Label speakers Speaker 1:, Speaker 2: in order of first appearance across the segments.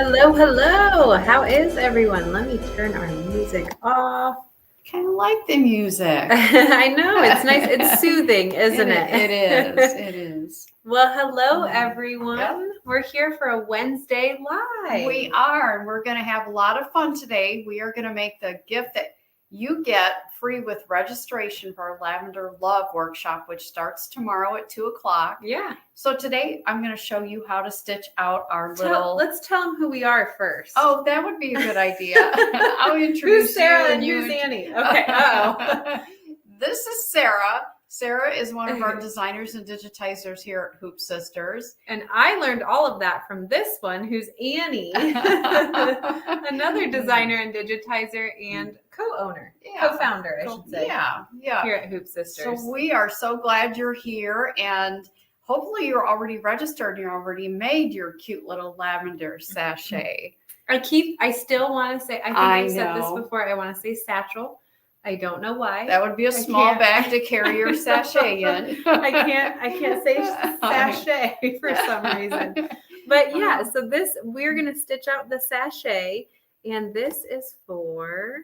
Speaker 1: Hello, hello. How is everyone? Let me turn our music off.
Speaker 2: Kind of like the music.
Speaker 1: I know, it's nice. It's soothing, isn't it?
Speaker 2: It is. It is.
Speaker 1: Well, hello, everyone.
Speaker 2: Yep.
Speaker 1: We're here for a Wednesday live.
Speaker 2: We are, and we're going to have a lot of fun today. We are going to make the gift that you get free with registration for our Lavender Love Workshop, which starts tomorrow at 2:00.
Speaker 1: Yeah.
Speaker 2: So today I'm going to show you how to stitch out our little...
Speaker 1: Let's tell them who we are first.
Speaker 2: Oh, that would be a good idea. I'll introduce
Speaker 1: Who's Sarah
Speaker 2: you
Speaker 1: and who's Annie? Okay. Oh.
Speaker 2: This is Sarah. Sarah is one of our designers and digitizers here at Hoop Sisters.
Speaker 1: And I learned all of that from this one, who's Annie, another designer and digitizer and co-owner, co-founder, I should say.
Speaker 2: Yeah.
Speaker 1: Here at Hoop Sisters.
Speaker 2: So we are so glad you're here, and hopefully you're already registered and you already made your cute little lavender sachet.
Speaker 1: I still want to say, I think you said this before, I want to say satchel. I don't know why.
Speaker 2: That would be a small bag to carry your sachet in.
Speaker 1: I can't say sachet for some reason. But yeah, so we're going to stitch out the sachet, and this is for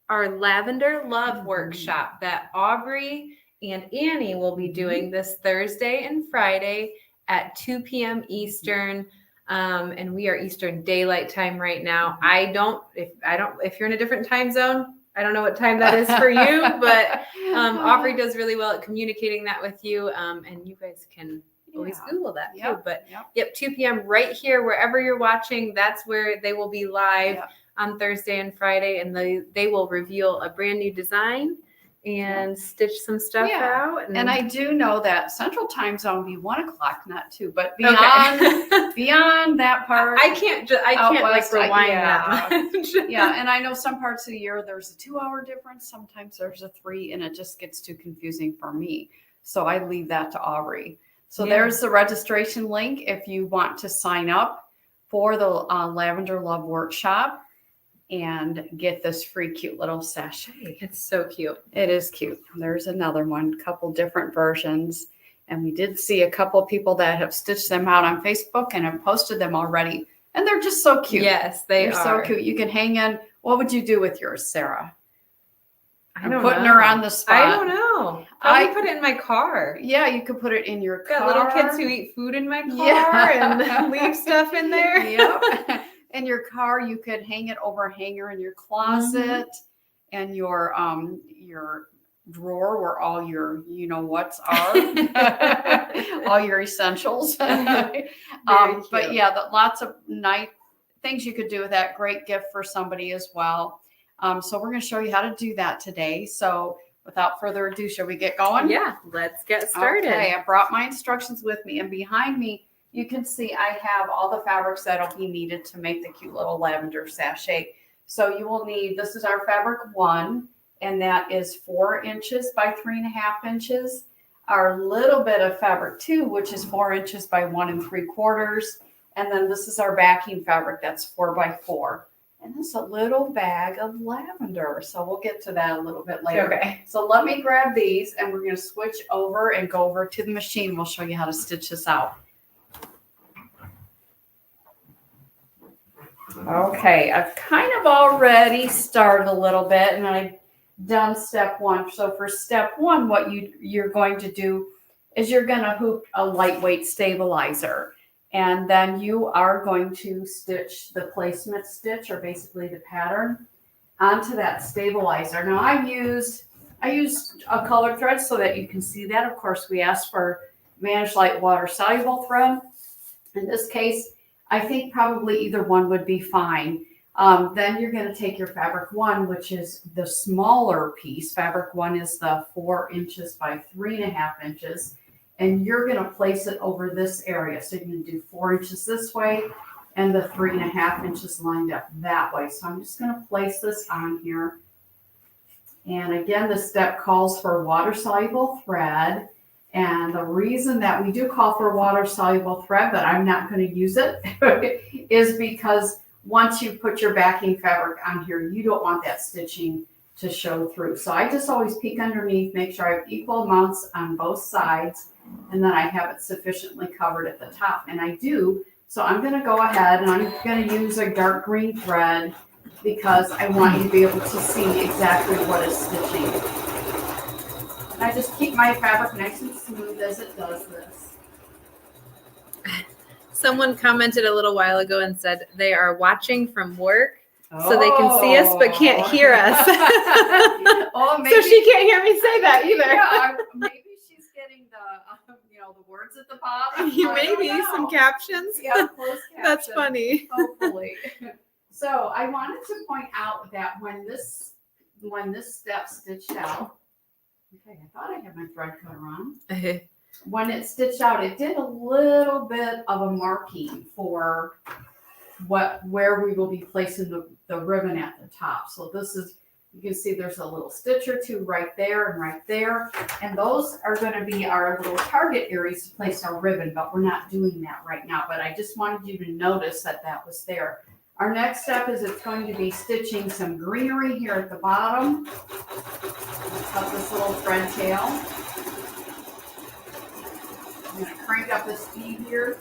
Speaker 1: our Lavender Love Workshop that Aubrey and Annie will be doing this Thursday and Friday at 2 p.m. Eastern. And we are Eastern Daylight Time right now. If you're in a different time zone, I don't know what time that is for you, but Aubrey does really well at communicating that with you. And you guys can always Google that too. But 2 p.m. right here, wherever you're watching, that's where they will be live on Thursday and Friday. And they will reveal a brand new design and stitch some stuff out.
Speaker 2: And I do know that Central Time Zone be 1 o'clock, not 2, but beyond that part,
Speaker 1: I can't rewind that much.
Speaker 2: And I know some parts of the year there's a 2-hour difference. Sometimes there's a 3, and it just gets too confusing for me. So I leave that to Aubrey. So there's the registration link if you want to sign up for the Lavender Love Workshop and get this free cute little sachet.
Speaker 1: It's so cute.
Speaker 2: It is cute. There's another one, couple different versions. And we did see a couple of people that have stitched them out on Facebook and have posted them already. And they're just so cute.
Speaker 1: Yes, they're
Speaker 2: so cute. You can hang in. What would you do with yours, Sarah?
Speaker 1: I'm
Speaker 2: putting her on the spot.
Speaker 1: I don't know. I put it in my car.
Speaker 2: Yeah, you could put it in your car.
Speaker 1: Got little kids who eat food in my car and leave stuff in there.
Speaker 2: Yep. In your car, you could hang it over a hanger in your closet and your drawer where all your what's are, all your essentials. But lots of nice things you could do with that. Great gift for somebody as well. So we're going to show you how to do that today. So without further ado, shall we get going?
Speaker 1: Yeah, let's get started.
Speaker 2: Okay, I brought my instructions with me, and behind me, you can see I have all the fabrics that'll be needed to make the cute little lavender sachet. So you will need, this is our fabric 1, and that is 4 inches by 3.5 inches. Our little bit of fabric 2, which is 4 inches by 1 3/4. And then this is our backing fabric, that's 4 by 4. And this is a little bag of lavender. So we'll get to that a little bit later.
Speaker 1: Okay.
Speaker 2: So let me grab these, and we're going to switch over and go over to the machine. We'll show you how to stitch this out. Okay, I've kind of already started a little bit, and I've done step 1. So for step 1, what you're going to do is you're going to hoop a lightweight stabilizer, and then you are going to stitch the placement stitch, or basically the pattern, onto that stabilizer. Now I used a colored thread so that you can see that. Of course, we asked for Manage Light water soluble thread. In this case, I think probably either one would be fine. Then you're going to take your fabric 1, which is the smaller piece. Fabric 1 is the 4 inches by 3.5 inches. And you're going to place it over this area. So you're going to do 4 inches this way and the 3.5 inches lined up that way. So I'm just going to place this on here. And again, this step calls for water-soluble thread. And the reason that we do call for water-soluble thread, but I'm not going to use it, is because once you put your backing fabric on here, you don't want that stitching to show through. So I just always peek underneath, make sure I have equal amounts on both sides, and then I have it sufficiently covered at the top. And I do. So I'm going to go ahead and I'm going to use a dark green thread because I want you to be able to see exactly what is stitching. I just keep my fabric nice and smooth as it does this.
Speaker 1: Someone commented a little while ago and said they are watching from work, so they can see us but can't hear us.
Speaker 2: Maybe,
Speaker 1: so she can't hear me say that either.
Speaker 2: Yeah, maybe she's getting the words at the bottom.
Speaker 1: Maybe some captions.
Speaker 2: Yeah, closed captions.
Speaker 1: That's funny.
Speaker 2: Hopefully. So I wanted to point out that when this step stitched out, Okay, I thought I had my thread cutter on. When it stitched out, it did a little bit of a marking for where we will be placing the ribbon at the top. So this is, you can see there's a little stitch or two right there and right there. And those are going to be our little target areas to place our ribbon, but we're not doing that right now. But I just wanted you to notice that that was there. Our next step is it's going to be stitching some greenery here at the bottom. Cut this little thread tail. I'm going to crank up the speed here.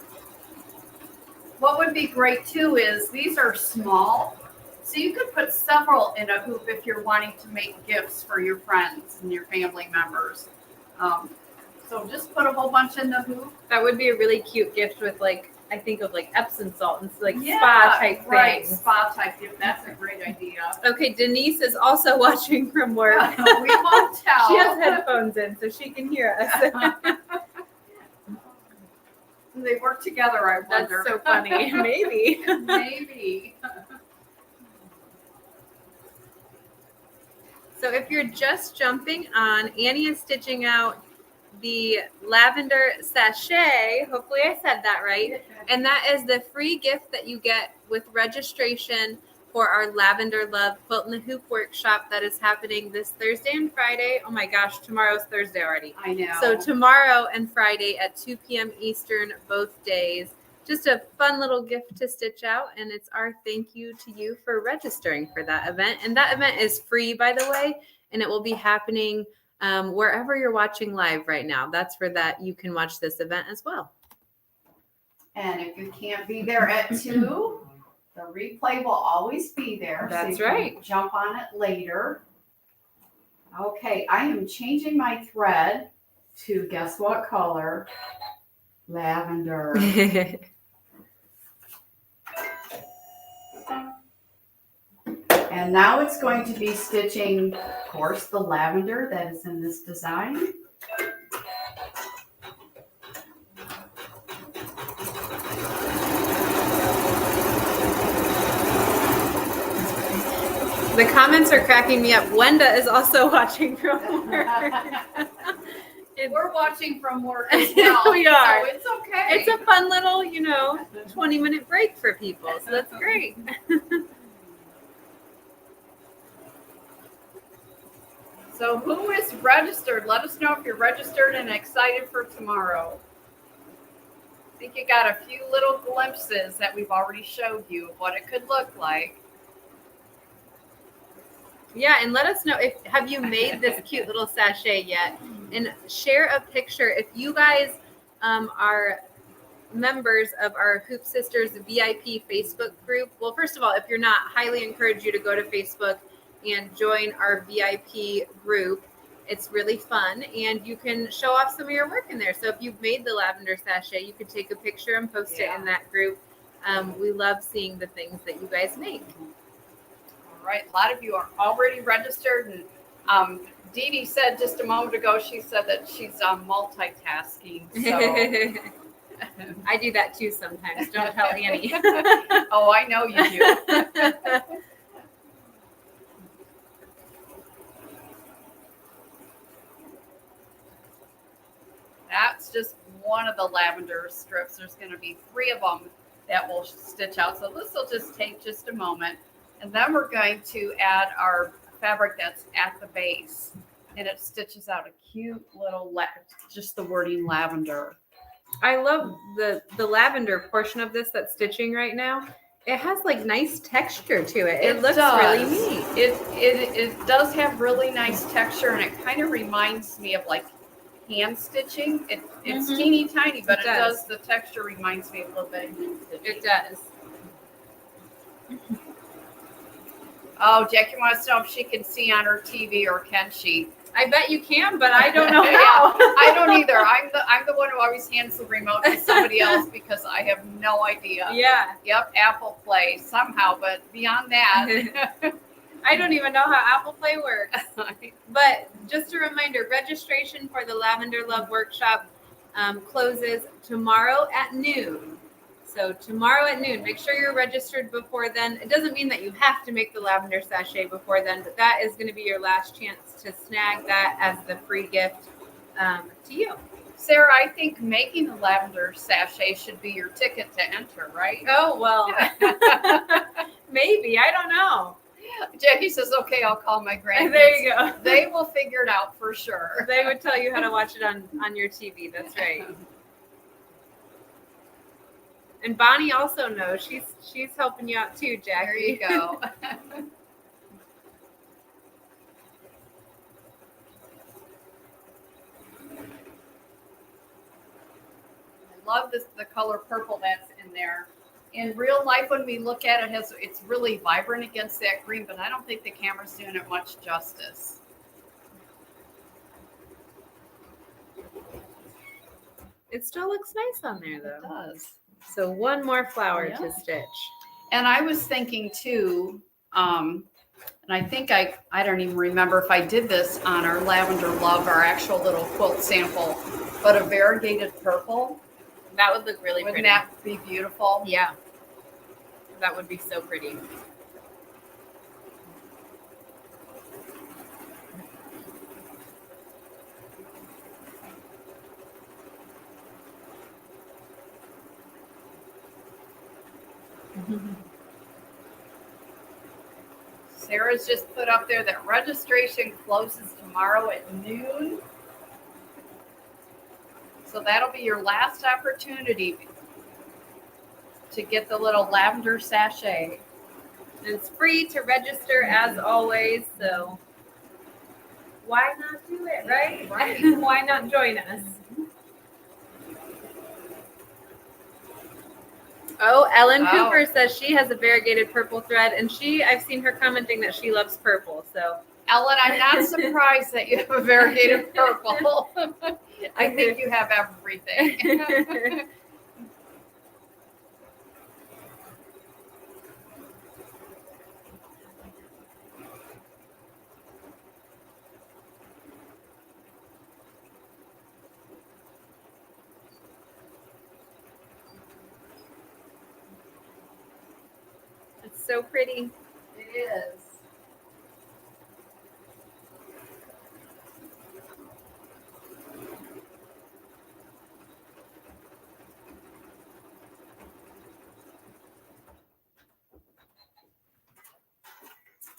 Speaker 2: What would be great too is these are small, so you could put several in a hoop if you're wanting to make gifts for your friends and your family members. So just put a whole bunch in the hoop.
Speaker 1: That would be a really cute gift with like, I think of like Epsom salt and like spa type
Speaker 2: right,
Speaker 1: things.
Speaker 2: Spa type gift. That's a great idea.
Speaker 1: Okay, Denise is also watching from work.
Speaker 2: We won't tell.
Speaker 1: She has headphones in so she can hear us.
Speaker 2: They work together, I wonder.
Speaker 1: That's so funny. Maybe.
Speaker 2: Maybe.
Speaker 1: So if you're just jumping on, Annie is stitching out the Lavender Sachet. Hopefully I said that right. And that is the free gift that you get with registration for our Lavender Love Quilt in the Hoop workshop that is happening this Thursday and Friday. Oh my gosh, tomorrow's Thursday already.
Speaker 2: I know.
Speaker 1: So tomorrow and Friday at 2 p.m. Eastern, both days. Just a fun little gift to stitch out, and it's our thank you to you for registering for that event. And that event is free, by the way, and it will be happening wherever you're watching live right now. That's for that. You can watch this event as well.
Speaker 2: And if you can't be there at 2, the replay will always be there.
Speaker 1: That's
Speaker 2: so you can
Speaker 1: right.
Speaker 2: Jump on it later. Okay, I am changing my thread to guess what color? Lavender. And now it's going to be stitching, of course, the lavender that is in this design.
Speaker 1: The comments are cracking me up. Wenda is also watching from work.
Speaker 2: We're watching from work as well.
Speaker 1: We are.
Speaker 2: So it's okay.
Speaker 1: It's a fun little, 20-minute break for people. So that's great.
Speaker 2: So who is registered? Let us know if you're registered and excited for tomorrow. I think you got a few little glimpses that we've already showed you of what it could look like.
Speaker 1: Yeah, and let us know have you made this cute little sachet yet? And share a picture. If you guys are members of our Hoop Sisters VIP Facebook group, well, first of all, if you're not, highly encourage you to go to Facebook and join our VIP group. It's really fun, and you can show off some of your work in there. So if you've made the lavender sachet, you could take a picture and post it in that group. We love seeing the things that you guys make.
Speaker 2: All right, a lot of you are already registered, and Dee Dee said just a moment ago, she said that she's multitasking. So.
Speaker 1: I do that too sometimes. Don't tell Annie.
Speaker 2: Oh, I know you do. That's just one of the lavender strips. There's going to be 3 of them that will stitch out. So this will just take just a moment. And then we're going to add our fabric that's at the base. And it stitches out a cute little, just the wording lavender.
Speaker 1: I love the lavender portion of this that's stitching right now. It has like nice texture to it. It looks really neat.
Speaker 2: It does have really nice texture, and it kind of reminds me of like hand stitching. It's teeny tiny, but it does. The texture reminds me a little bit of hand stitching.
Speaker 1: It does.
Speaker 2: Oh, Jackie wants to know if she can see on her TV, or can she?
Speaker 1: I bet you can, but I don't know how.
Speaker 2: I don't either. I'm the one who always hands the remote to somebody else because I have no idea.
Speaker 1: Yeah.
Speaker 2: Yep, Apple Play somehow, but beyond that.
Speaker 1: I don't even know how Apple Play works. But just a reminder, registration for the Lavender Love Workshop closes tomorrow at noon. So tomorrow at noon, make sure you're registered before then. It doesn't mean that you have to make the lavender sachet before then, but that is going to be your last chance to snag that as the free gift to you.
Speaker 2: Sarah, I think making the lavender sachet should be your ticket to enter, right?
Speaker 1: Oh, well, maybe. I don't know.
Speaker 2: Jackie says, okay, I'll call my grandkids.
Speaker 1: There you go.
Speaker 2: They will figure it out for sure.
Speaker 1: They would tell you how to watch it on your TV. That's right. And Bonnie also knows. She's helping you out too, Jackie.
Speaker 2: There you go. I love the color purple that's in there. In real life, when we look at it, it's really vibrant against that green, but I don't think the camera's doing it much justice.
Speaker 1: It still looks nice on there,
Speaker 2: It
Speaker 1: though.
Speaker 2: does.
Speaker 1: So one more flower
Speaker 2: Yeah.
Speaker 1: to stitch.
Speaker 2: And I was thinking too, and I think I don't even remember if I did this on our Lavender Love, our actual little quilt sample, but a variegated purple.
Speaker 1: That would look really
Speaker 2: Wouldn't
Speaker 1: pretty.
Speaker 2: that be beautiful?
Speaker 1: Yeah. That would be so pretty.
Speaker 2: Sarah's just put up there that registration closes tomorrow at noon. So that'll be your last opportunity to get the little lavender sachet.
Speaker 1: And it's free to register as always, so why not do it, right?
Speaker 2: Right.
Speaker 1: Why not join us? Oh, Ellen
Speaker 2: Oh.
Speaker 1: Cooper says she has a variegated purple thread, and I've seen her commenting that she loves purple. So
Speaker 2: Ellen, I'm not surprised that you have a variegated purple. I think you have everything.
Speaker 1: it's so pretty.
Speaker 2: It is.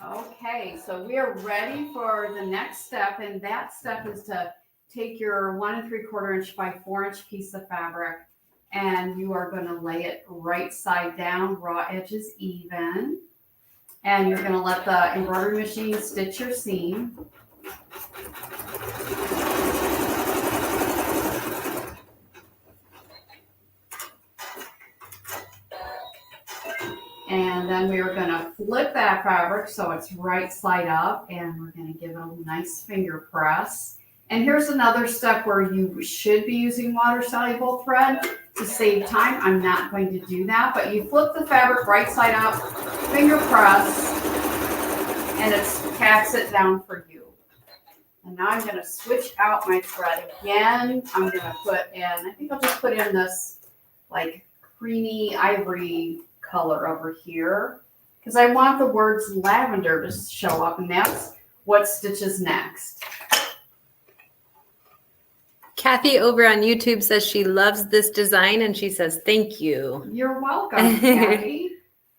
Speaker 2: Okay, so we are ready for the next step, and that step is to take your 1 3/4 inch by 4 inch piece of fabric, and you are going to lay it right side down, raw edges even, and you're going to let the embroidery machine stitch your seam. And then we are going to flip that fabric so it's right side up, and we're going to give it a nice finger press. And here's another step where you should be using water soluble thread to save time. I'm not going to do that, but you flip the fabric right side up, finger press, and it tacks it down for you. And now I'm going to switch out my thread again. I'm going to put in, I think I'll just put in this like creamy ivory color over here, because I want the words lavender to show up, and that's what stitches next.
Speaker 1: Kathy over on YouTube says she loves this design, and she says thank you.
Speaker 2: You're welcome, Kathy.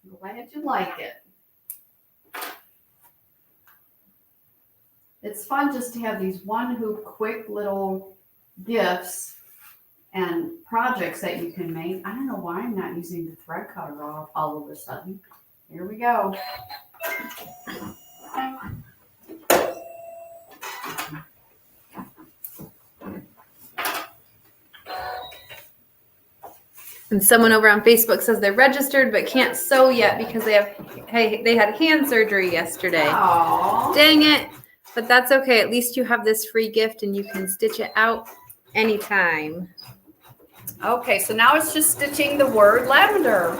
Speaker 2: I'm glad you like it. It's fun just to have these one hoop quick little gifts and projects that you can make. I don't know why I'm not using the thread cutter all of a sudden. Here we go.
Speaker 1: And someone over on Facebook says they're registered but can't sew yet because they had hand surgery yesterday.
Speaker 2: Aww.
Speaker 1: Dang it. But that's okay. At least you have this free gift and you can stitch it out anytime.
Speaker 2: Okay, so now it's just stitching the word lavender.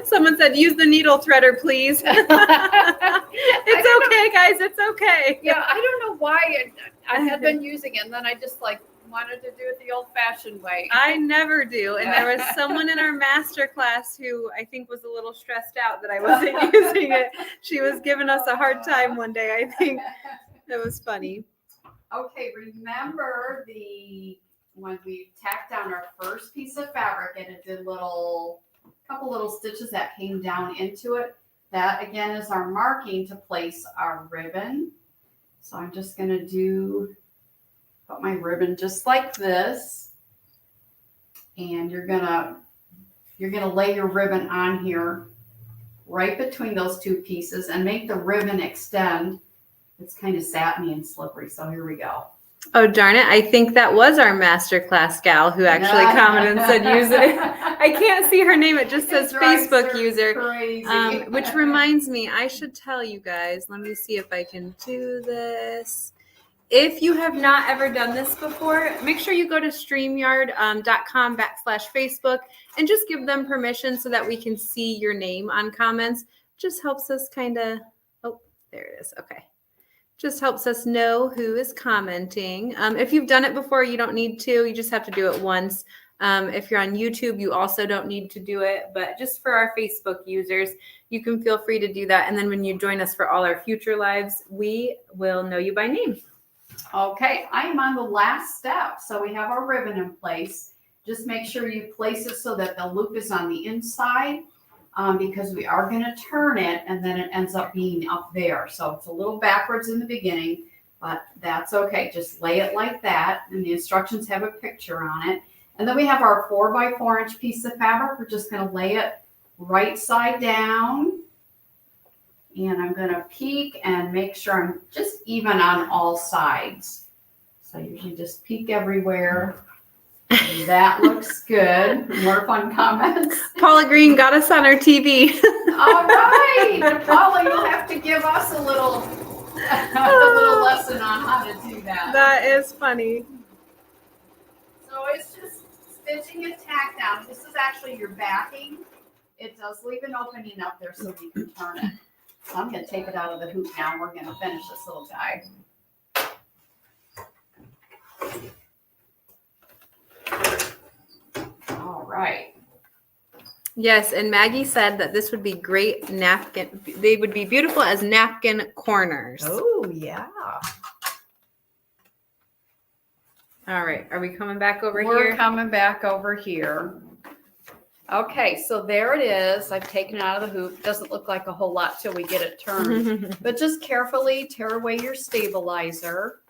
Speaker 1: Someone said, use the needle threader, please. It's okay, guys. It's okay.
Speaker 2: Yeah, I don't know why I had been using it, and then I just like wanted to do it the old-fashioned way.
Speaker 1: I never do. And there was someone in our master class who I think was a little stressed out that I wasn't using it. She was giving us a hard time one day, I think. It was funny.
Speaker 2: Okay, remember when we tacked down our first piece of fabric and it did couple little stitches that came down into it? That again is our marking to place our ribbon. So I'm just going to put my ribbon just like this. And you're going to lay your ribbon on here right between those two pieces and make the ribbon extend. It's kind of satiny and slippery. So here we go.
Speaker 1: Oh, darn it. I think that was our masterclass gal who actually commented and said use it. I can't see her name. It just says Facebook user.
Speaker 2: Crazy.
Speaker 1: Which reminds me, I should tell you guys. Let me see if I can do this. If you have not ever done this before, make sure you go to streamyard.com/Facebook and just give them permission so that we can see your name on comments. Just helps us kind of, oh, there it is. Okay. Just helps us know who is commenting. If you've done it before, you don't need to. You just have to do it once. If you're on YouTube, you also don't need to do it. But just for our Facebook users, you can feel free to do that. And then when you join us for all our future lives, we will know you by name.
Speaker 2: Okay, I'm on the last step. So we have our ribbon in place. Just make sure you place it so that the loop is on the inside. Because we are going to turn it and then it ends up being up there. So it's a little backwards in the beginning, but that's okay. Just lay it like that. And the instructions have a picture on it. And then we have our 4x4 inch piece of fabric. We're just going to lay it right side down. And I'm going to peek and make sure I'm just even on all sides. So I usually just peek everywhere. That looks good. More fun comments.
Speaker 1: Paula Green got us on our TV.
Speaker 2: All right. Paula, you'll have to give us a little lesson on how to do that.
Speaker 1: That is funny.
Speaker 2: So it's just stitching a tack down. This is actually your backing. It does leave an opening up there so you can turn it. So I'm going to take it out of the hoop now. We're going to finish this little guy. All right.
Speaker 1: Yes, and Maggie said that this would be great napkin. They would be beautiful as napkin corners.
Speaker 3: Oh, yeah.
Speaker 1: All right. Are we coming back over
Speaker 2: We're
Speaker 1: here?
Speaker 2: coming back over here. Okay, so there it is. I've taken it out of the hoop. Doesn't look like a whole lot till we get it turned. But just carefully tear away your stabilizer.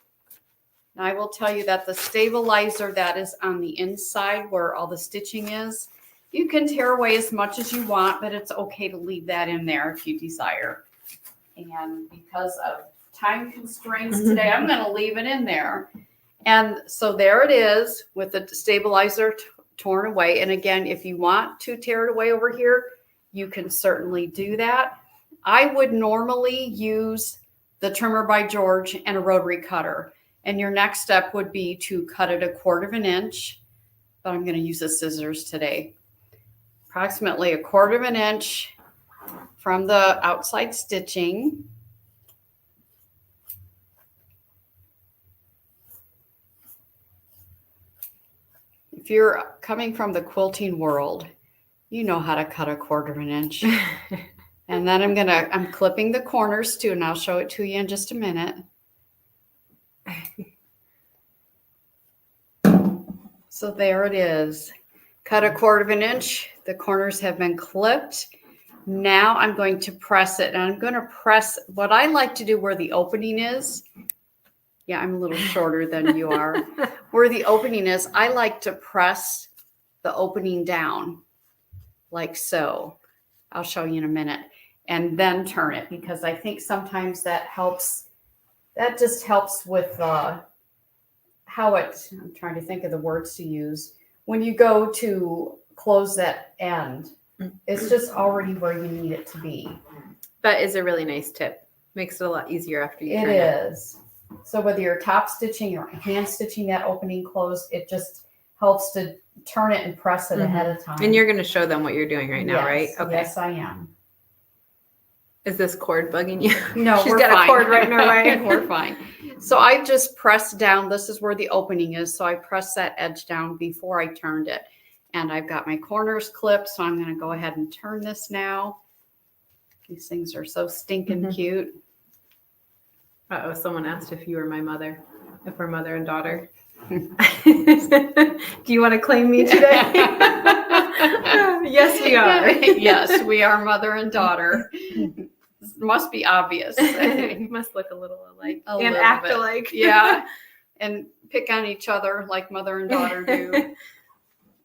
Speaker 2: Now, I will tell you that the stabilizer that is on the inside where all the stitching is, you can tear away as much as you want, but it's okay to leave that in there if you desire. And because of time constraints today, I'm going to leave it in there. And so there it is with the stabilizer torn away. And again, if you want to tear it away over here, you can certainly do that. I would normally use the trimmer by George and a rotary cutter. And your next step would be to cut it 1/4 inch, but I'm going to use the scissors today. Approximately 1/4 inch from the outside stitching. If you're coming from the quilting world, you know how to cut 1/4 inch. And then I'm clipping the corners too, and I'll show it to you in just a minute. So there it is. Cut 1/4 inch. The corners have been clipped. Now I'm going to press it, and I'm going to press what I like to do where the opening is. Yeah, I'm a little shorter than you are. Where the opening is, I like to press the opening down like so. I'll show you in a minute. And then turn it, because I think sometimes that helps. That just helps with how it, I'm trying to think of the words to use. When you go to close that end, it's just already where you need it to be.
Speaker 1: That is a really nice tip. Makes it a lot easier after you
Speaker 2: It
Speaker 1: turn
Speaker 2: is. So whether you're top stitching or hand stitching that opening closed, it just helps to turn it and press it ahead of time.
Speaker 1: And you're going to show them what you're doing right now, right?
Speaker 2: Okay. Yes, I am.
Speaker 1: Is this cord bugging you?
Speaker 2: No,
Speaker 1: She's
Speaker 2: we're
Speaker 1: got
Speaker 2: fine.
Speaker 1: a cord right in her way.
Speaker 2: We're fine. So I just pressed down. This is where the opening is. So I pressed that edge down before I turned it. And I've got my corners clipped. So I'm going to go ahead and turn this now. These things are so stinking cute.
Speaker 1: Uh-oh, someone asked if you were my mother, if we're mother and daughter. Do you want to claim me today? Yes, we are.
Speaker 2: Yes, we are mother and daughter. Must be obvious.
Speaker 1: Must look a little alike
Speaker 2: A
Speaker 1: and
Speaker 2: little
Speaker 1: act
Speaker 2: bit.
Speaker 1: alike.
Speaker 2: Yeah, and pick on each other like mother and daughter do.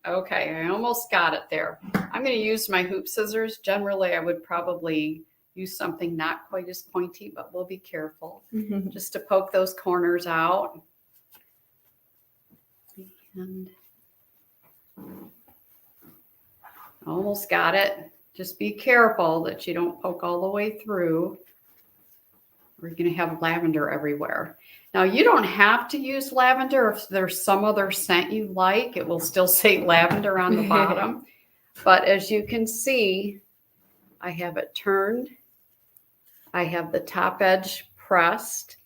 Speaker 2: Okay, I almost got it there. I'm going to use my hoop scissors. Generally, I would probably use something not quite as pointy, but we'll be careful just to poke those corners out. And almost got it. Just be careful that you don't poke all the way through. We're going to have lavender everywhere. Now, you don't have to use lavender. If there's some other scent you like, it will still say lavender on the bottom. But as you can see, I have it turned. I have the top edge pressed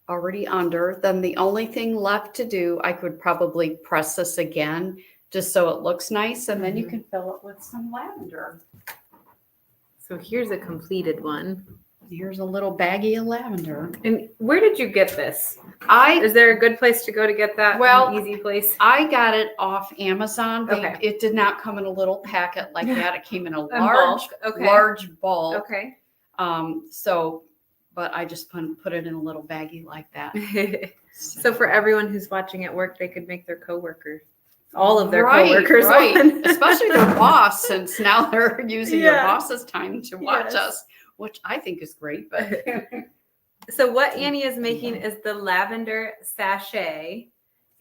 Speaker 2: already under. Then the only thing left to do, I could probably press this again just so it looks nice. And then you can fill it with some lavender.
Speaker 1: So here's a completed one.
Speaker 2: Here's a little baggie of lavender.
Speaker 1: And where did you get this?
Speaker 2: I
Speaker 1: Is there a good place to go to get that?
Speaker 2: Well,
Speaker 1: An easy place.
Speaker 2: I got it off Amazon.
Speaker 1: Okay.
Speaker 2: It did not come in a little packet like that. It came in a
Speaker 1: bulk.
Speaker 2: large bulk.
Speaker 1: Okay.
Speaker 2: But I just put it in a little baggie like that.
Speaker 1: So for everyone who's watching at work, they could make their coworkers, all of their
Speaker 2: Right,
Speaker 1: coworkers,
Speaker 2: right.
Speaker 1: one.
Speaker 2: Especially their boss, since now they're using their
Speaker 1: Yeah.
Speaker 2: boss's time to watch
Speaker 1: Yes.
Speaker 2: us, which I think is great. But
Speaker 1: So what Annie is making is the Lavender Sachet.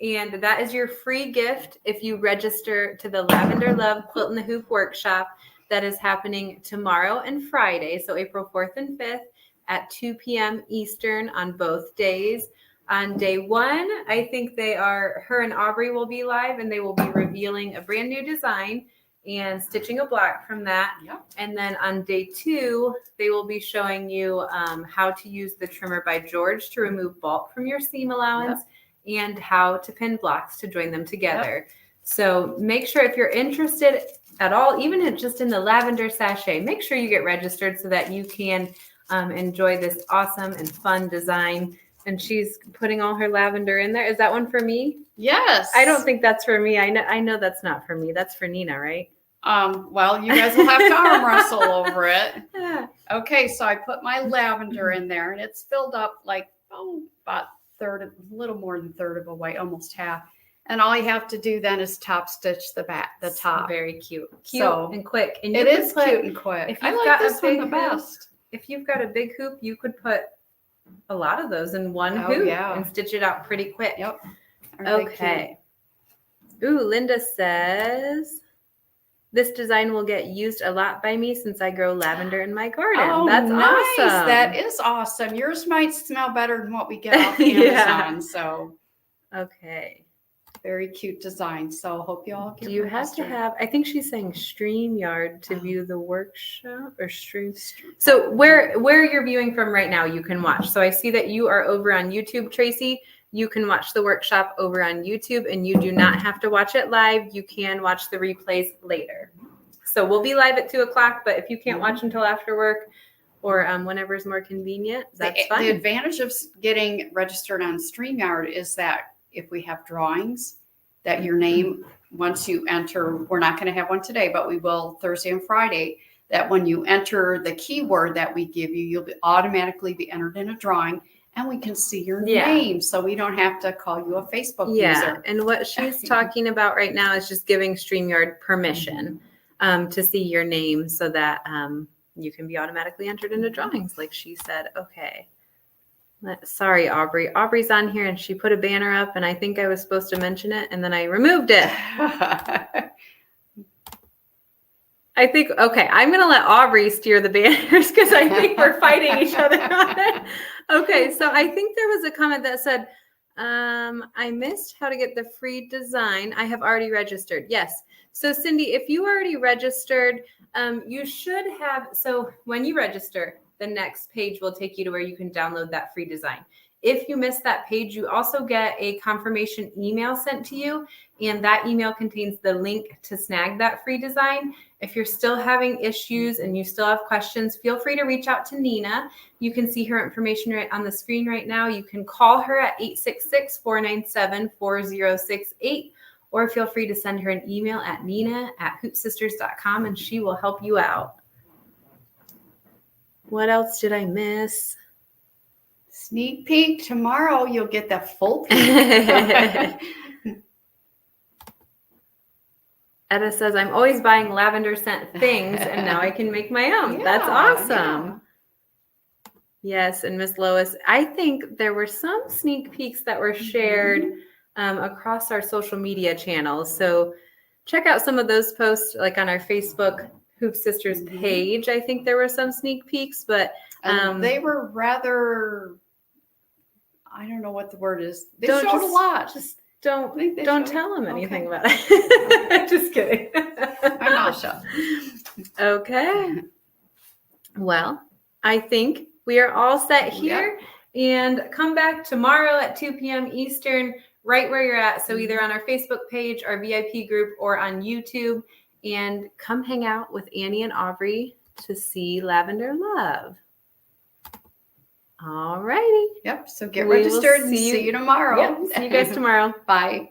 Speaker 1: And that is your free gift if you register to the Lavender Love Quilt and the Hoop Workshop that is happening tomorrow and Friday. So April 4th and 5th at 2 p.m. Eastern on both days. On day one, I think her and Aubrey will be live and they will be revealing a brand new design and stitching a block from that.
Speaker 2: Yep.
Speaker 1: And then on day two, they will be showing you how to use the trimmer by George to remove bulk from your seam allowance and how to pin blocks to join them together. So make sure if you're interested at all, even just in the Lavender Sachet, make sure you get registered so that you can enjoy this awesome and fun design. And she's putting all her lavender in there. Is that one for me?
Speaker 2: yes.
Speaker 1: I don't think that's for me. I know that's not for me. That's for Nina, right?
Speaker 2: Well, you guys will have to arm wrestle over it.
Speaker 1: Yeah.
Speaker 2: Okay, so I put my lavender in there and it's filled up like, about a little more than a third of a way, almost half. And all you have to do then is top stitch the top.
Speaker 1: Very cute.
Speaker 2: So,
Speaker 1: and quick. And
Speaker 2: It
Speaker 1: you
Speaker 2: is
Speaker 1: could put-
Speaker 2: cute and quick.
Speaker 1: if
Speaker 2: I
Speaker 1: you've
Speaker 2: like
Speaker 1: got a
Speaker 2: this one
Speaker 1: big
Speaker 2: the
Speaker 1: hoop,
Speaker 2: best.
Speaker 1: If you've got a big hoop, you could put a lot of those in one
Speaker 2: Oh,
Speaker 1: hoop
Speaker 2: yeah.
Speaker 1: and stitch it out pretty quick.
Speaker 2: Yep. Aren't they
Speaker 1: Okay. Ooh, Linda says, this design will get used a lot by me since I grow lavender in my garden.
Speaker 2: Oh,
Speaker 1: That's
Speaker 2: nice.
Speaker 1: awesome.
Speaker 2: That is awesome. Yours might smell better than what we get off
Speaker 1: Yeah.
Speaker 2: Amazon. So
Speaker 1: Okay.
Speaker 2: very cute design. So hope you all get
Speaker 1: Do you have to
Speaker 2: registered.
Speaker 1: have, I think she's saying StreamYard to view the workshop or stream. So where you're viewing from right now, you can watch. So I see that you are over on YouTube, Tracy. You can watch the workshop over on YouTube and you do not have to watch it live. You can watch the replays later. So we'll be live at 2:00, but if you can't watch until after work or whenever is more convenient, that's
Speaker 2: The
Speaker 1: fine.
Speaker 2: advantage of getting registered on StreamYard is that if we have drawings, that your name, once you enter, we're not going to have one today, but we will Thursday and Friday, that when you enter the keyword that we give you, you'll automatically be entered in a drawing and we can see your name. So we don't have to call you a Facebook user.
Speaker 1: And what she's talking about right now is just giving StreamYard permission to see your name so that you can be automatically entered into drawings, like she said. Okay. Sorry, Aubrey. Aubrey's on here and she put a banner up and I think I was supposed to mention it and then I removed it. I think, okay, I'm going to let Aubrey steer the banners because I think we're fighting each other on it. Okay, so I think there was a comment that said, I missed how to get the free design. I have already registered. Yes. So Cindy, if you already registered, you should have, so when you register, the next page will take you to where you can download that free design. If you miss that page, you also get a confirmation email sent to you, and that email contains the link to snag that free design. If you're still having issues and you still have questions, feel free to reach out to Nina. You can see her information right on the screen right now. You can call her at 866-497-4068, or feel free to send her an email at nina@hoopsisters.com and she will help you out. What else did I miss?
Speaker 2: Sneak peek tomorrow. You'll get the full peek.
Speaker 1: Etta says, I'm always buying lavender scent things, and now I can make my own. That's awesome. Yeah. Yes, and Miss Lois, I think there were some sneak peeks that were shared across our social media channels. So check out some of those posts, like on our Facebook Hoop Sisters page. I think there were some sneak peeks, but
Speaker 2: they were rather, I don't know what the word is. They showed a lot.
Speaker 1: Just don't tell them anything about it. Just kidding.
Speaker 2: I'm not sure.
Speaker 1: Okay. Well, I think we are all set here. And come back tomorrow at 2 p.m. Eastern, right where you're at. So either on our Facebook page, our VIP group, or on YouTube. And come hang out with Annie and Aubrey to see Lavender Love. All righty.
Speaker 2: Yep. So get registered and see you tomorrow.
Speaker 1: Yep. See you guys tomorrow.
Speaker 2: Bye.